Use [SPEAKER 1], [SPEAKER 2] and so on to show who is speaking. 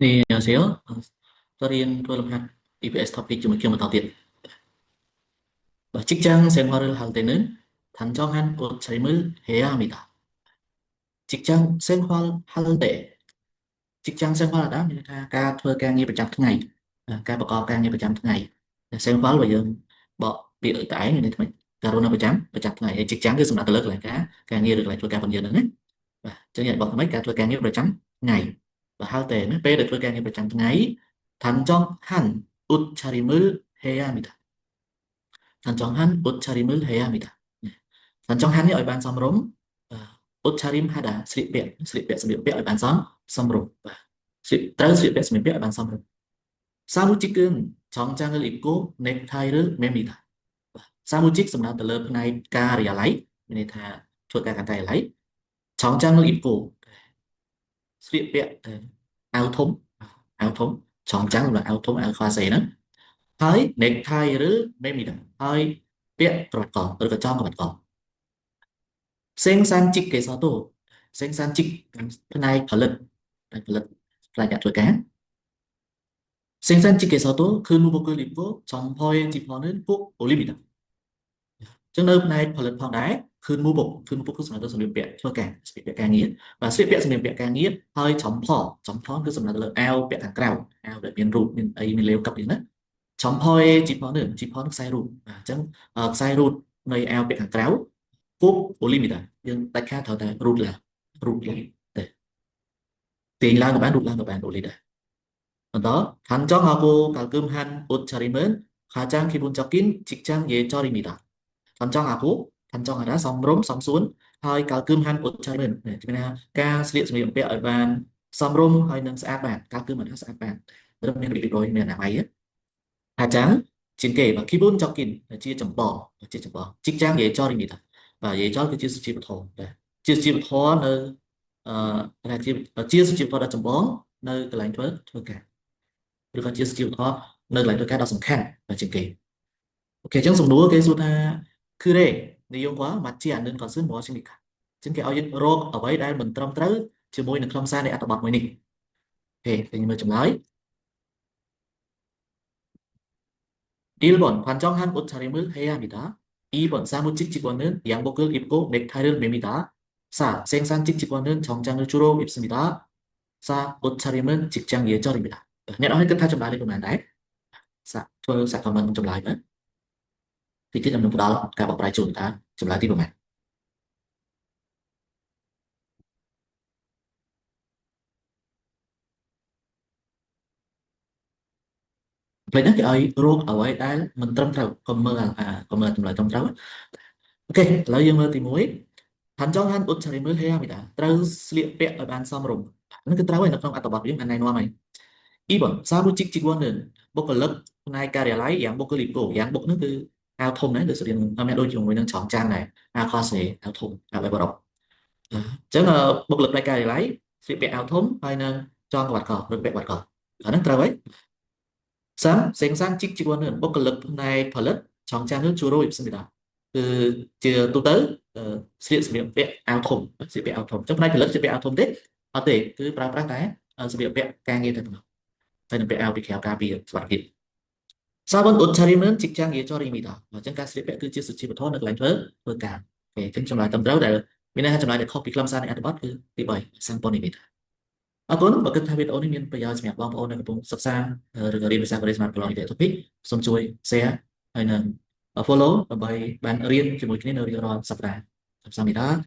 [SPEAKER 1] 네, 안녕하세요. 저는 토론한 EBS 토픽 좀 이렇게 못하ទៀត직장 생활을 할 때는 단정한 옷차림을 해야 합니다. 직장 생활할 때, 직장 생활하다 nghĩa là ca thuê caងារប្រចាំថ្ងៃការប្រកបការងារប្រចាំថ្ងៃ생활បើយើងបកពាក្យឲ្យតែឯងមានន័យថាម៉េចការរស់នៅប្រចាំថ្ងៃហើយ직장គឺសំដៅទៅលើកន្លែងការងារឬកន្លែងធ្វើការរបស់យើងហ្នឹងណាបាទអញ្ចឹងយើងបកថាម៉េចការធ្វើការងារប្រចាំថ្ងៃបើហៅតែណាពេលដែលធ្វើការងារប្រចាំថ្ងៃ 단정한 옷차림을 해야 합니다. 단정한 옷차림을 해야 합니다. 네. 단정한이 ở bàn xóm rống 옷차림 하다 슬립백 슬립백 ở bàn xóm rốngត្រូវ슬립백 슬립백 ở bàn xóm rống 사무직은 정장을 입고 넥타이를 맵니다. 사무직 សំដៅទៅលើផ្នែក ការិយាល័យ មានន័យថាធ្វើការកាន់តែឡៃ 정장을 입고 슬립백 áo thun áo thun 정장 là áo thun áo khoa xế đó ហើយ necktie ឬ memida ហើយពាក់ក្រវ៉ាត់កឬក៏ចងក្រវ៉ាត់កសេងសានជីកកេសតូសេងសានជីកផ្នែកផលិតផ្នែកអ្នកធ្វើការសេងសានជីកកេសតូគឺមួយបុគ្គលិកចំផយជីផននឹងពួកអូលីមីតាចឹងនៅផ្នែកផលិតផងដែរគឺមួយបុកគឺសំដៅទៅសម្លៀកបំពាក់ធ្វើការសម្លៀកបំពាក់ការងារបាទស្លៀកពាក់សម្លៀកបំពាក់ការងារហើយចំផគឺសំដៅទៅលើអាវពាក់ខាងក្រៅអាវដែលមានរូបមានអីមានលាវកັບនេះណា ចំផយជីផនខ្សែរូបអញ្ចឹងខ្សែរូបនៃអាវពាក់ខាងក្រៅពួកអូលីមីតាយើងដាច់ខាតត្រូវតែរូតឡើងតែទាញឡើងក៏បានរូតឡើងក៏បានអូលីដែរបន្ត단정하고 깔끔한 옷차림은 가장 기본적인 직장 예절입니다. 단정하다 성롬 성수원 ហើយ 깔끔한 옷차림은 មានន័យថាការស្លៀកសម្លៀកបំពាក់ឲ្យបានសមរម្យហើយនឹងស្អាតបាន깔끔하다ស្អាតបានមានរបៀបរៀបរយមានអនាម័យ 가장 진게 기본적인 지점보 직장 예절입니다. 예절 그 지수지부터 지수지부터는 지수지부터 점봉 nơi cái lãnh thuế cả rồi còn 지수지부터 nơi lãnh thuế cả đó sòng khăn và 진게 오케이 정성 누워 계속나 그래 내용과 맞지 않는 것은 무엇입니까? 진게 어yin rốt ở đây mình trong tới chỉ môi được không xa để ăn bọt mới nè o케이 thì mình chấm nói 1번 단정한 옷차림을 해야 합니다. 2번 사무직 직원은 양복을 입고 넥타이를 맵니다. 4. 생산직 직원은 정장을 주로 입습니다. 4. 옷차림은 직장 예절입니다. Nghe nói hết cách trong lại đi của bạn đấy. Thôi sản phẩm mình trong lại nữa. Thì cái trong đó cả bọc lại chuột ta trong lại đi của bạn. Vậy đó cái ơi rốt ở đây đây mình trong trâu còn mơ trong lại trong trâu. Ok, lấy dương mơ thì muối. 단정한 옷차림을 해야 합니다.ត្រូវស្លៀកពាក់ឲ្យបានសមរម្យហ្នឹងគឺត្រូវហើយនៅក្នុងអត្ថបទយើងអាណែនាំហើយ 2번 사무직 직원은 បុគ្គលិកផ្នែកការិយាល័យយ៉ាងបុគ្គលិកគោយ៉ាងបុកហ្នឹងគឺអាវធំដែរដូចស្រៀងមានដូចជាមួយនឹងចំចាន់ដែរអាវខោស្នេអាវធំអាវបែបបរ៉ុបអញ្ចឹងបុគ្គលិកផ្នែកការិយាល័យស្លៀកពាក់អាវធំហើយនឹងចងក្បាត់កឬពាក់ក្បាត់កអាហ្នឹងត្រូវហើយ 3. 생산직 직원은បុគ្គលិកផ្នែកផលិត 정장을 주로 입습니다. 그ទូទៅស្លៀកសម្លៀកបំពាក់អាវធំចុះផ្នែកផលិតស្លៀកពាក់អាវធំទេអត់ទេគឺប្រើប្រាស់តែសម្លៀកបំពាក់ការងារតែប៉ុណ្ណោះហើយនឹងពាក់អាវពីក្រៅការពារសុវត្ថិភាព 4번 옷차림은 직장 예절입니다. 어쩐가 슬립백 그 지수 지부터នៅកន្លែងធ្វើការ អូខេ ចឹងចម្លើយត្រឹមត្រូវដែលមានន័យថាចម្លើយដែលខុសពីខ្លឹមសារនៃអត្ថបទគឺទី 3 sample នេះ អរគុណបើគិតថាវីដេអូនេះមានប្រយោជន៍សម្រាប់បងប្អូននៅកំពុងសិក្សាឬក៏រៀនភាសាកូរ៉េស្មាតប្រឡងនេះ topic សូមជួយ share ហើយនឹង follow ដើម្បីបានរៀនជាមួយគ្នានៅរៀងរាល់សប្តាហ៍감사합니다